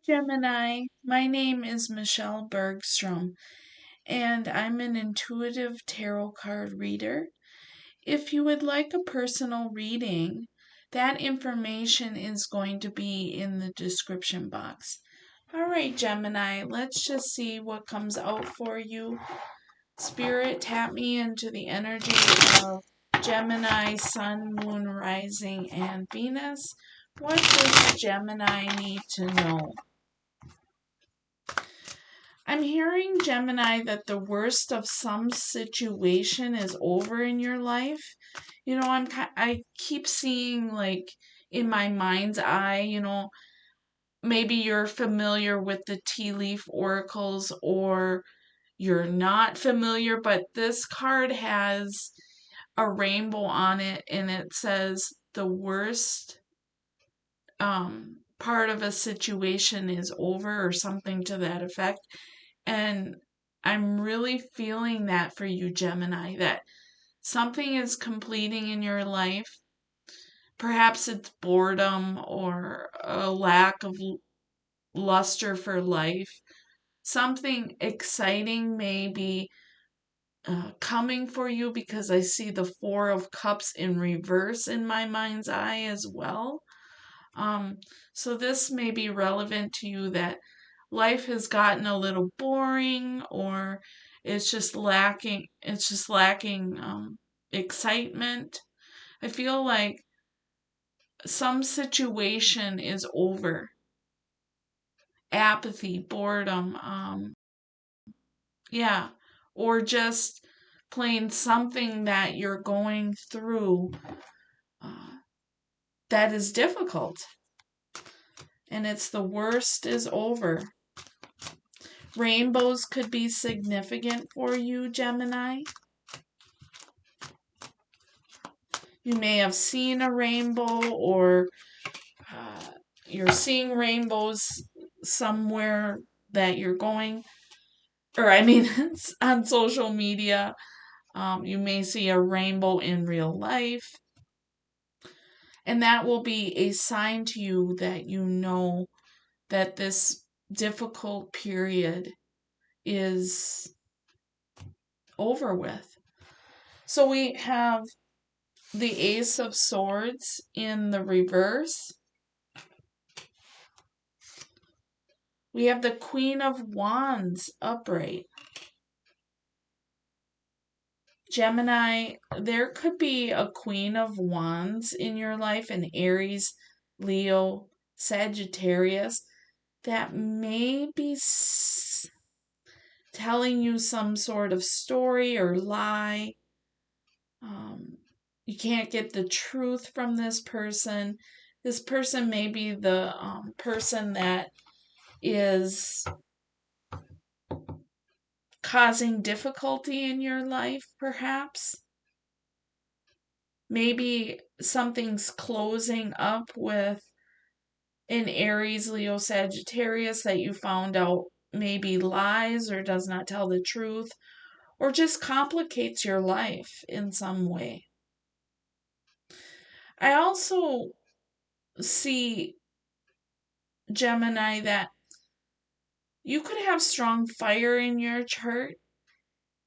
Gemini, my name is Michelle Bergstrom, and I'm an intuitive tarot card reader. If you would like a personal reading, that information is going to be in the description box. All right, Gemini, let's just see what comes out for you. Spirit, tap me into the energy of Gemini, Sun, Moon, Rising, and Venus. What does Gemini need to know? I'm hearing, Gemini, that the worst of some situation is over in your life. I keep seeing, like, in my mind's eye, maybe you're familiar with the tea leaf oracles or you're not familiar, but this card has a rainbow on it and it says the worst part of a situation is over or something to that effect. And I'm really feeling that for you, Gemini, that something is completing in your life. Perhaps it's boredom or a lack of luster for life. Something exciting may be coming for you because I see the Four of Cups in reverse in my mind's eye as well. Um, so this may be relevant to you that life has gotten a little boring or it's just lacking excitement. I feel like some situation is over. Apathy, boredom, yeah, or just plain something that you're going through uh, that is difficult. And it's the worst is over. Rainbows could be significant for you, Gemini. You may have seen a rainbow or uh, you're seeing rainbows somewhere that you're going, or I mean, on social media. You may see a rainbow in real life, and that will be a sign to you that you know that this difficult period is over with. So we have the Ace of Swords in the reverse. We have the Queen of Wands upright. Gemini, there could be a Queen of Wands in your life, an Aries, Leo, Sagittarius, that may be telling you some sort of story or lie. You can't get the truth from this person. This person may be the person that is causing difficulty in your life, perhaps. Maybe something's closing up with an Aries, Leo, Sagittarius that you found out maybe lies or does not tell the truth or just complicates your life in some way. I also see, Gemini, that you could have strong fire in your chart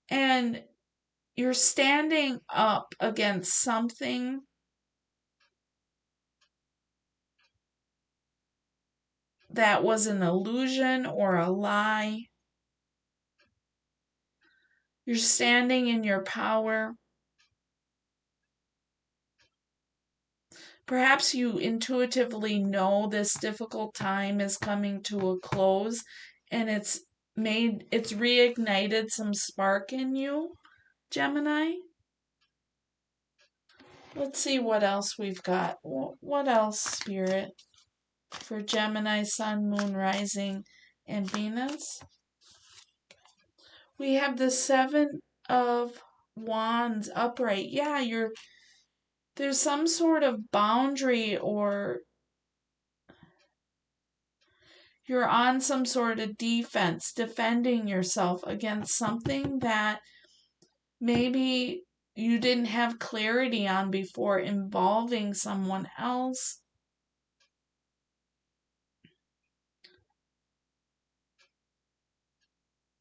and you're standing up against something that was an illusion or a lie. You're standing in your power. Perhaps you intuitively know this difficult time is coming to a close and it's reignited some spark in you, Gemini. Let's see what else we've got. What else, Spirit, for Gemini, Sun, Moon, Rising, and Venus? We have the Seven of Wands upright. Yeah, there's some sort of boundary or you're on some sort of defense, defending yourself against something that maybe you didn't have clarity on before involving someone else.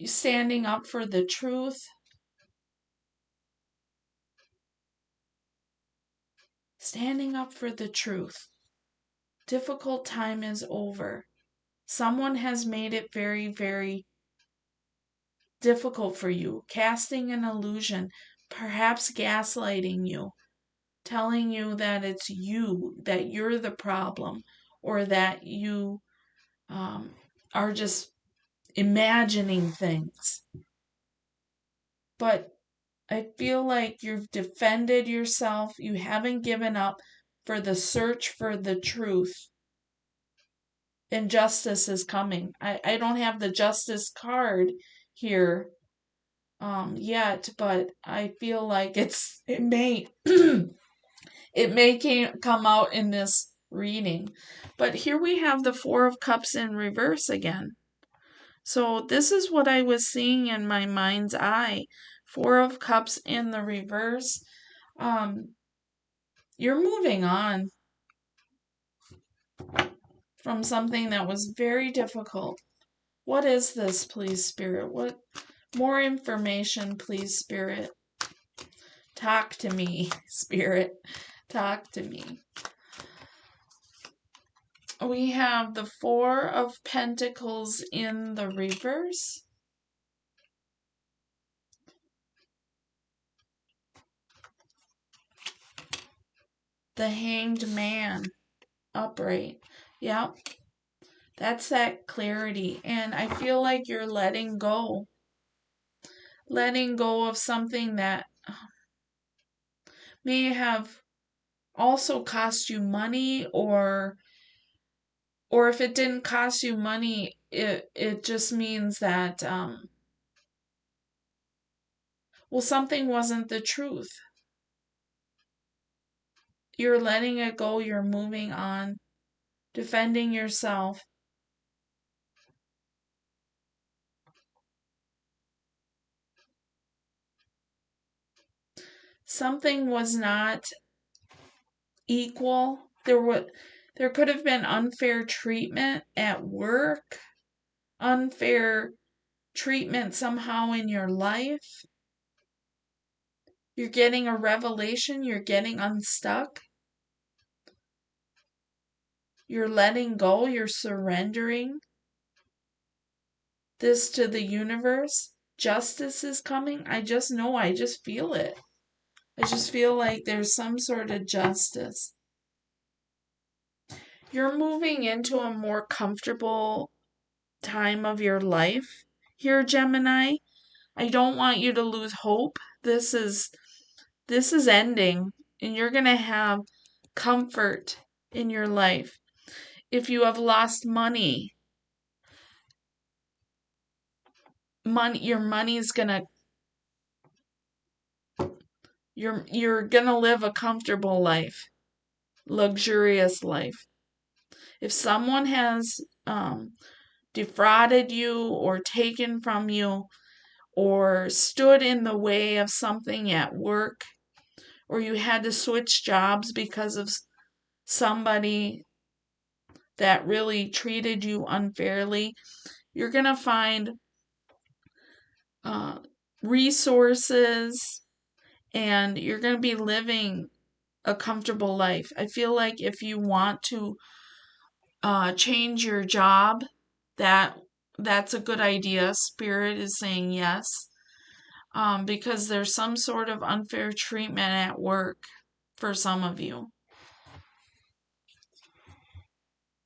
standing up for the truth. Standing up for the truth. Difficult time is over. Someone has made it very, very difficult for you, casting an illusion, perhaps gaslighting you, telling you that it's you, that you're the problem, or that you are just imagining things. But I feel like you've defended yourself. You haven't given up for the search for the truth. And justice is coming. I don't have the justice card here yet, but I feel like it may it may come out in this reading. But here we have the Four of Cups in reverse again. So this is what I was seeing in my mind's eye. Four of Cups in the reverse. You're moving on from something that was very difficult. What is this, please, Spirit? What more information, please, Spirit? Talk to me, Spirit. Talk to me. We have the Four of Pentacles in the reverse. The Hanged Man upright. Yep. That's that clarity. And I feel like you're letting go. Letting go of something that may have also cost you money, or if it didn't cost you money, it just means that something wasn't the truth. You're letting it go, you're moving on, defending yourself. Something was not equal. There could have been unfair treatment at work, unfair treatment somehow in your life. You're getting a revelation, you're getting unstuck. You're letting go, you're surrendering this to the universe. Justice is coming. I just know, I just feel it. I just feel like there's some sort of justice. You're moving into a more comfortable time of your life here, Gemini. I don't want you to lose hope. This is ending, and you're going to have comfort in your life. If you have lost money, your money's going to you're going to live a comfortable life, luxurious life. If someone has defrauded you or taken from you or stood in the way of something at work, or you had to switch jobs because of somebody that really treated you unfairly, you're going to find resources, and you're going to be living a comfortable life. I feel like if you want to change your job, that's a good idea. Spirit is saying yes, because there's some sort of unfair treatment at work for some of you.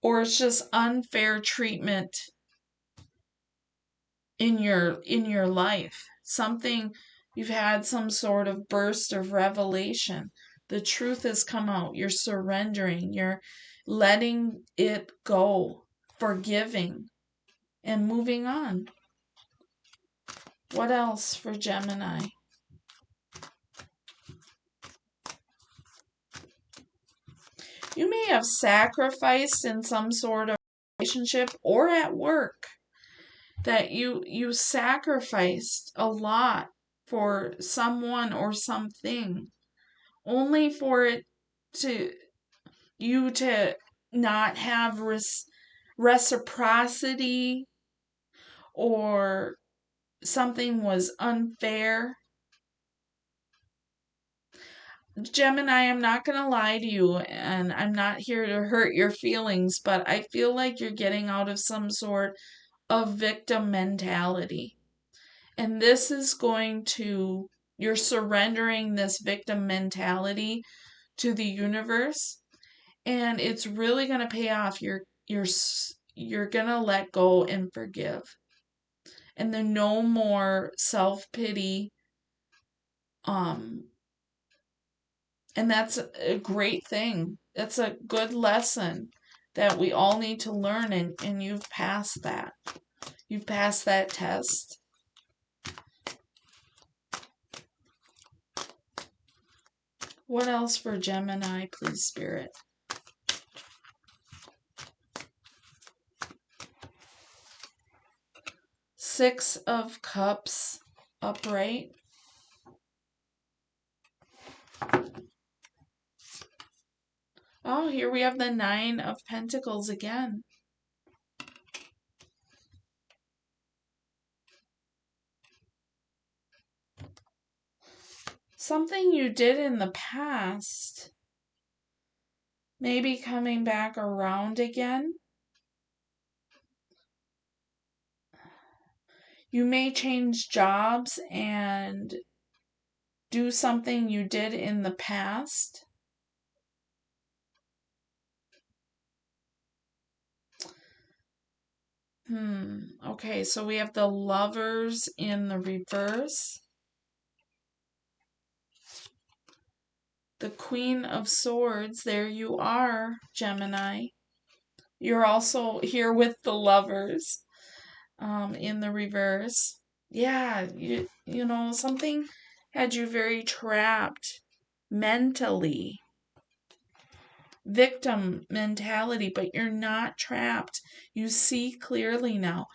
Or it's just unfair treatment in your life. You've had some sort of burst of revelation. The truth has come out. You're surrendering. You're letting it go, forgiving, and moving on. What else for Gemini? You may have sacrificed in some sort of relationship or at work, that you sacrificed a lot for someone or something, only for you to not have reciprocity, or something was unfair. Gemini, I'm not going to lie to you, and I'm not here to hurt your feelings, but I feel like you're getting out of some sort of victim mentality. And this is you're surrendering this victim mentality to the universe, and it's really going to pay off. You're going to let go and forgive. And then no more self-pity. And that's a great thing. That's a good lesson that we all need to learn, and you've passed that. You've passed that test. What else for Gemini, please, Spirit? Six of Cups upright. Oh, here we have the Nine of Pentacles again. Something you did in the past, maybe coming back around again. You may change jobs and do something you did in the past. Okay, so we have the Lovers in the reverse. The Queen of Swords, there you are, Gemini. You're also here with the Lovers in the reverse. Yeah, you know, something had you very trapped mentally. Victim mentality, but you're not trapped. You see clearly now.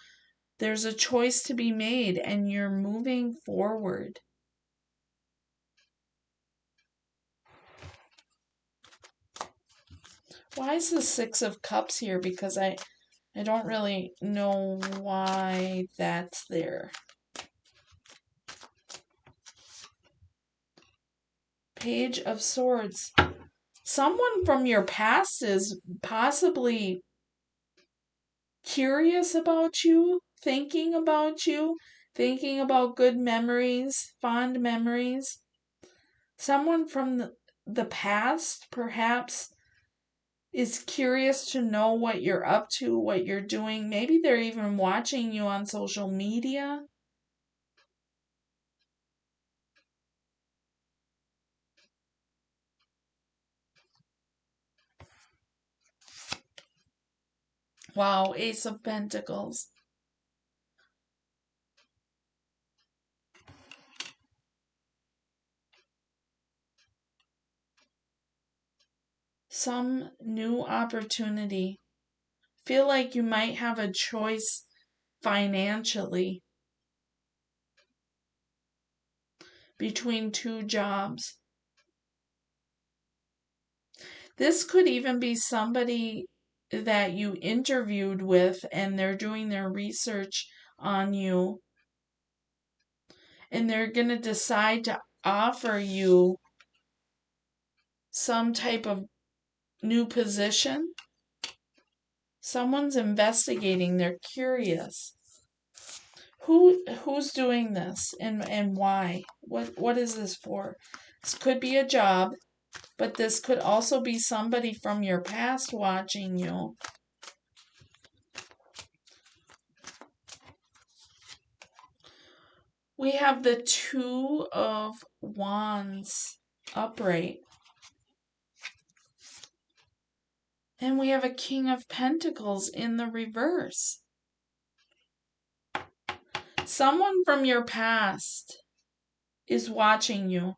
There's a choice to be made, and you're moving forward. Why is the Six of Cups here? Because I don't really know why that's there. Page of Swords. Someone from your past is possibly curious about you, thinking about good memories, fond memories. Someone from the past perhaps is curious to know what you're up to, what you're doing. Maybe they're even watching you on social media. Wow, Ace of Pentacles. Some new opportunity. Feel like you might have a choice financially between two jobs. This could even be somebody that you interviewed with and they're doing their research on you, and they're going to decide to offer you some type of new position. Someone's investigating, they're curious. Who's doing this and why? What is this for? This could be a job, but this could also be somebody from your past watching you. We have the Two of Wands upright. And we have a King of Pentacles in the reverse. Someone from your past is watching you,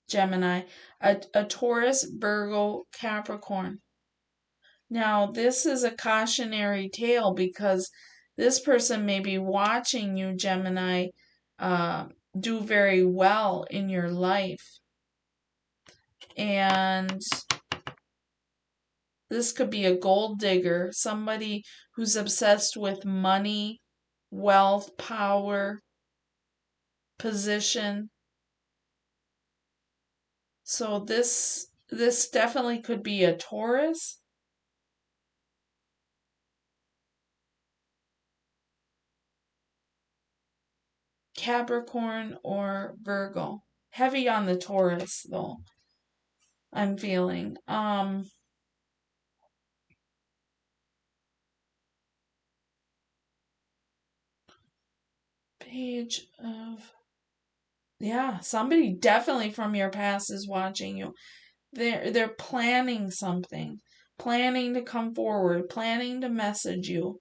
Gemini. A Taurus, Virgo, Capricorn. Now, this is a cautionary tale because this person may be watching you, Gemini, do very well in your life. And this could be a gold digger, somebody who's obsessed with money, wealth, power. position. So this definitely could be a Taurus, Capricorn, or Virgo. Heavy on the Taurus though, I'm feeling. Page of, yeah, somebody definitely from your past is watching you. They're planning something, planning to come forward, planning to message you.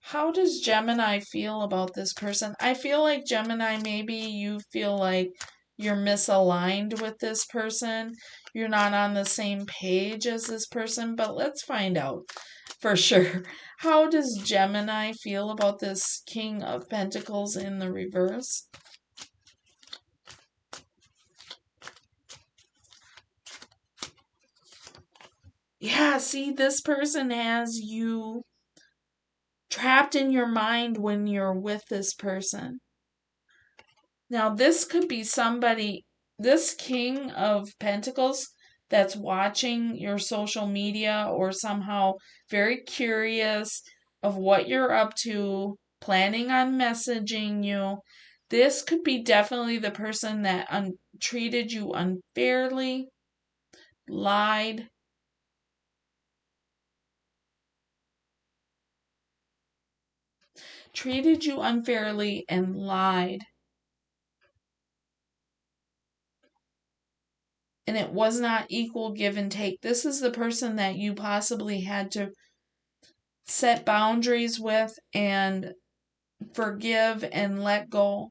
How does Gemini feel about this person? I feel like Gemini, maybe you feel like you're misaligned with this person. You're not on the same page as this person, but let's find out for sure. How does Gemini feel about this King of Pentacles in the reverse? Yeah, see, this person has you trapped in your mind when you're with this person. Now, this could be somebody, this King of Pentacles that's watching your social media or somehow very curious of what you're up to, planning on messaging you. This could be definitely the person that treated you unfairly, lied, and lied. And it was not equal give and take. This is the person that you possibly had to set boundaries with and forgive and let go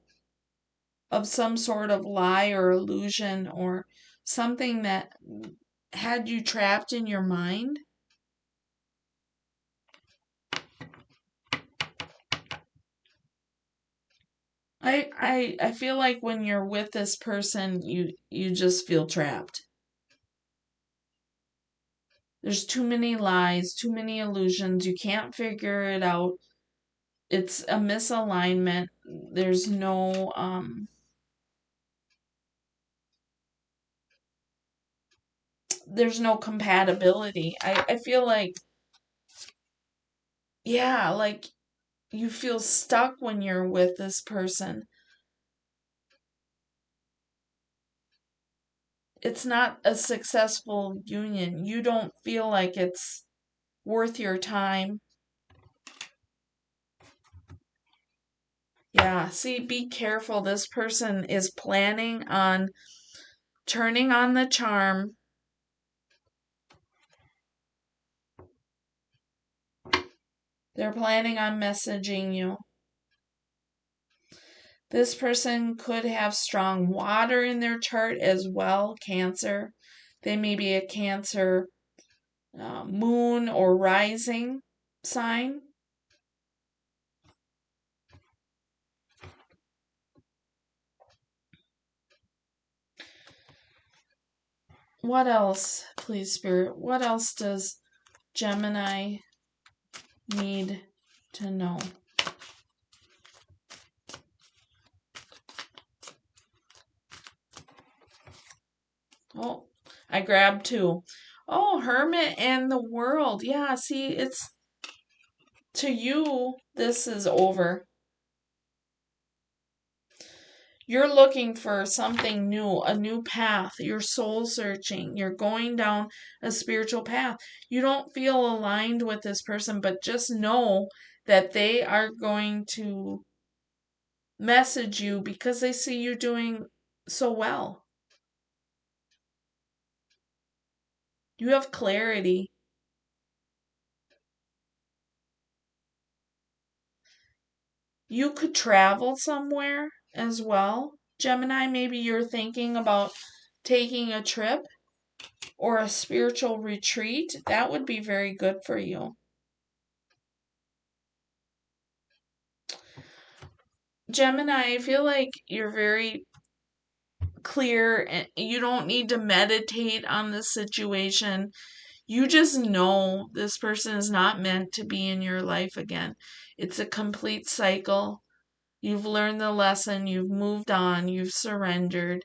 of some sort of lie or illusion or something that had you trapped in your mind. I feel like when you're with this person, you just feel trapped. There's too many lies, too many illusions. You can't figure it out. It's a misalignment. There's no compatibility. I feel like, yeah, like you feel stuck when you're with this person. It's not a successful union. You don't feel like it's worth your time. Yeah, see, be careful. This person is planning on turning on the charm. They're planning on messaging you. This person could have strong water in their chart as well, Cancer. They may be a Cancer moon or rising sign. What else, please, Spirit? What else does Gemini need to know? Oh, I grabbed two. Oh, Hermit and the World. Yeah, see, it's to you, this is over. You're looking for something new, a new path. You're soul searching. You're going down a spiritual path. You don't feel aligned with this person, but just know that they are going to message you because they see you doing so well. You have clarity. You could travel somewhere as well. Gemini, maybe you're thinking about taking a trip or a spiritual retreat. That would be very good for you. Gemini, I feel like you're very clear and you don't need to meditate on the situation. You just know this person is not meant to be in your life again. It's a complete cycle. You've learned the lesson, you've moved on, you've surrendered.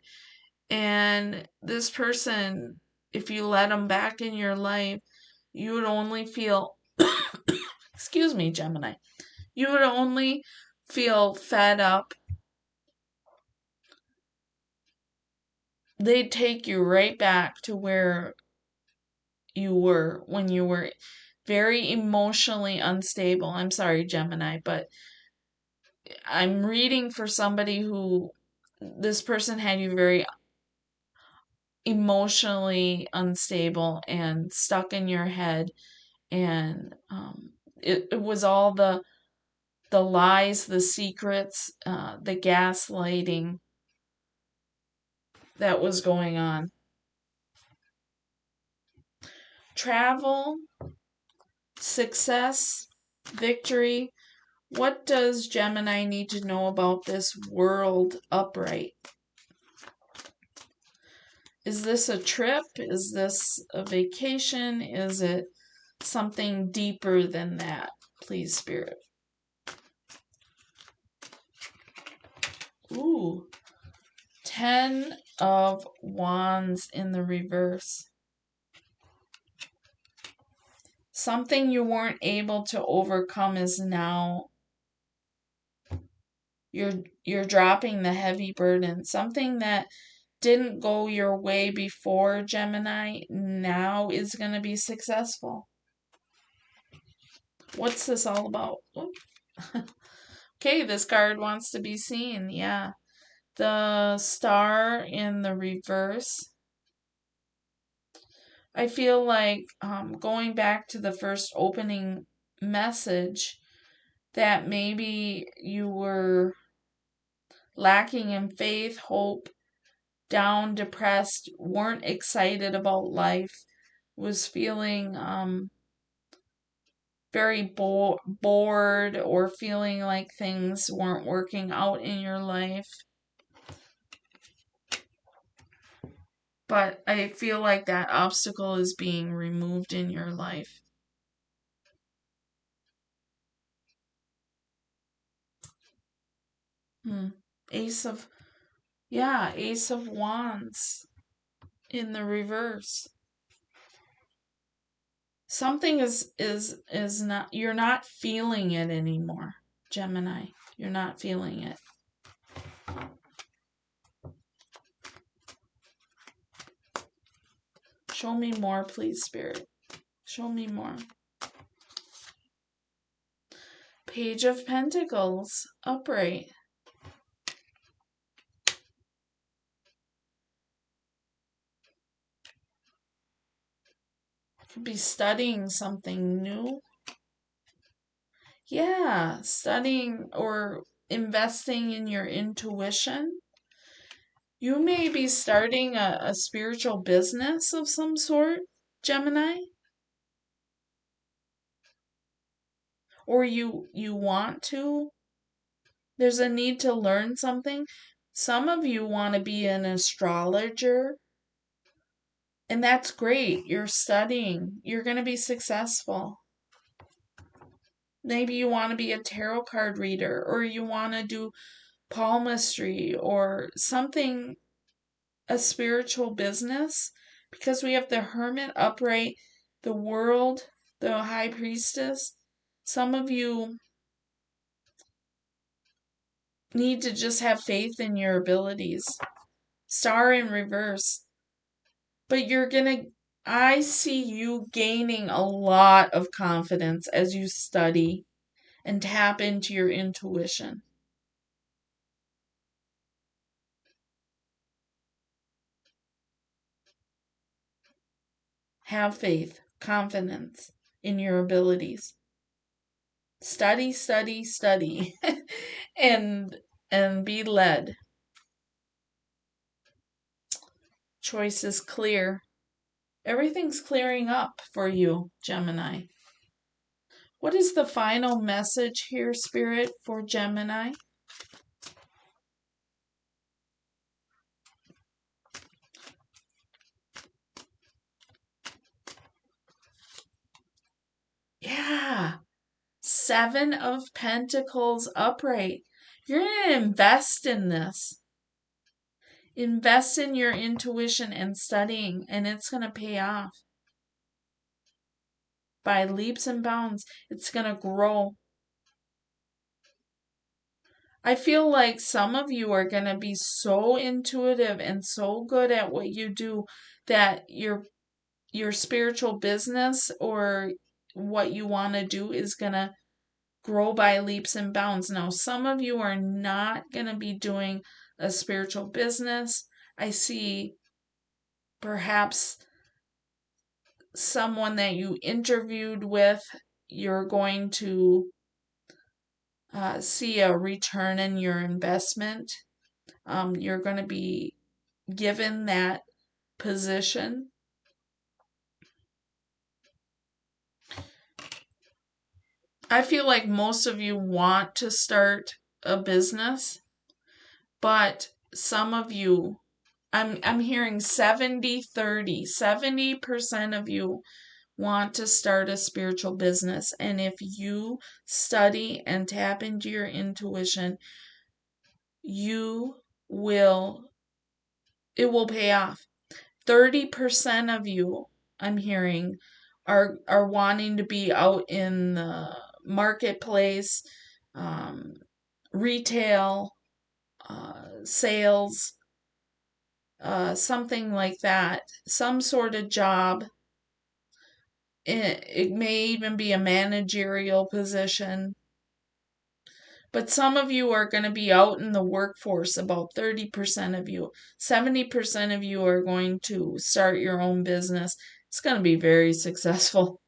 And this person, if you let them back in your life, you would only feel, excuse me, Gemini, you would only feel fed up. They'd take you right back to where you were when you were very emotionally unstable. I'm sorry, Gemini, but I'm reading for somebody who this person had you very emotionally unstable and stuck in your head, and it was all the lies, the secrets, the gaslighting that was going on. Travel, success, victory. What does Gemini need to know about this world upright? Is this a trip? Is this a vacation? Is it something deeper than that? Please, Spirit. Ooh, 10 of Wands in the reverse. Something you weren't able to overcome is now you're dropping the heavy burden. Something that didn't go your way before, Gemini, now is going to be successful. What's this all about? Okay, this card wants to be seen. Yeah. The star in the reverse. I feel like going back to the first opening message, that maybe you were lacking in faith, hope, down, depressed, weren't excited about life, was feeling very bored, or feeling like things weren't working out in your life. But I feel like that obstacle is being removed in your life. Ace of Wands in the reverse. Something is not, you're not feeling it anymore, Gemini. You're not feeling it. Show me more, please, Spirit. Show me more. Page of Pentacles, upright. Could be studying something new. Yeah, studying or investing in your intuition. You may be starting a spiritual business of some sort, Gemini. Or you want to. There's a need to learn something. Some of you want to be an astrologer, and that's great. You're studying. You're going to be successful. Maybe you want to be a tarot card reader, or you want to do palmistry or something, a spiritual business, because we have the Hermit upright, the World, the High Priestess. Some of you need to just have faith in your abilities. Star in reverse. But I see you gaining a lot of confidence as you study and tap into your intuition. Have faith, confidence in your abilities. Study, study, study, and be led. Choice is clear. Everything's clearing up for you, Gemini. What is the final message here, Spirit, for Gemini? Yeah. 7 of Pentacles upright. You're going to invest in this. Invest in your intuition and studying, and it's going to pay off. By leaps and bounds, it's going to grow. I feel like some of you are going to be so intuitive and so good at what you do that your spiritual business or what you want to do is going to grow by leaps and bounds. Now, some of you are not going to be doing a spiritual business. I see perhaps someone that you interviewed with, you're going to see a return in your investment. You're going to be given that position. I feel like most of you want to start a business, but some of you, I'm hearing 70-30. 70% of you want to start a spiritual business, and if you study and tap into your intuition, it will pay off. 30% of you, I'm hearing, are wanting to be out in the marketplace, retail, sales, something like that, some sort of job. It may even be a managerial position. But some of you are going to be out in the workforce, about 30% of you. 70% of you are going to start your own business. It's going to be very successful.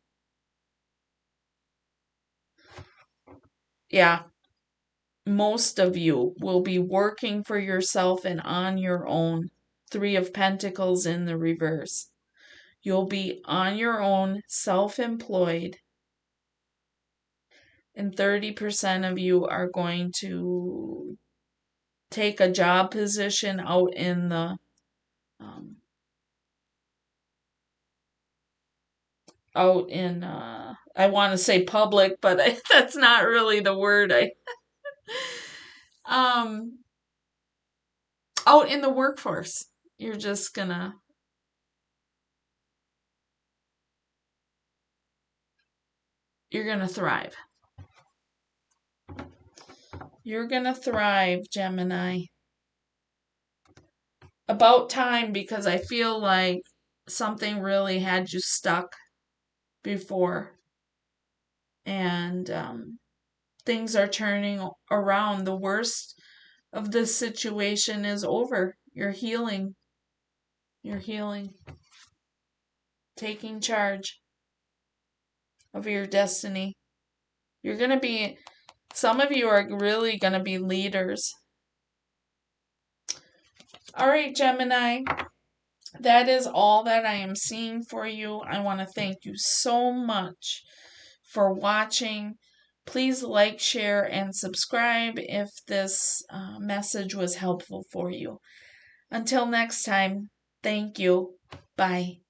Yeah, most of you will be working for yourself and on your own. 3 of Pentacles in the reverse. You'll be on your own, self-employed, and 30% of you are going to take a job position out in the I want to say public, but that's not really the word. Um Out in the workforce. You're just gonna you're gonna thrive. You're gonna thrive, Gemini. About time, because I feel like something really had you stuck before, and things are turning around. The worst of the situation is over. You're healing. You're healing. Taking charge of your destiny. You're going to be, some of you are really going to be leaders. All right, Gemini, that is all that I am seeing for you. I want to thank you so much for watching. Please like, share, and subscribe if this message was helpful for you. Until next time, thank you. Bye.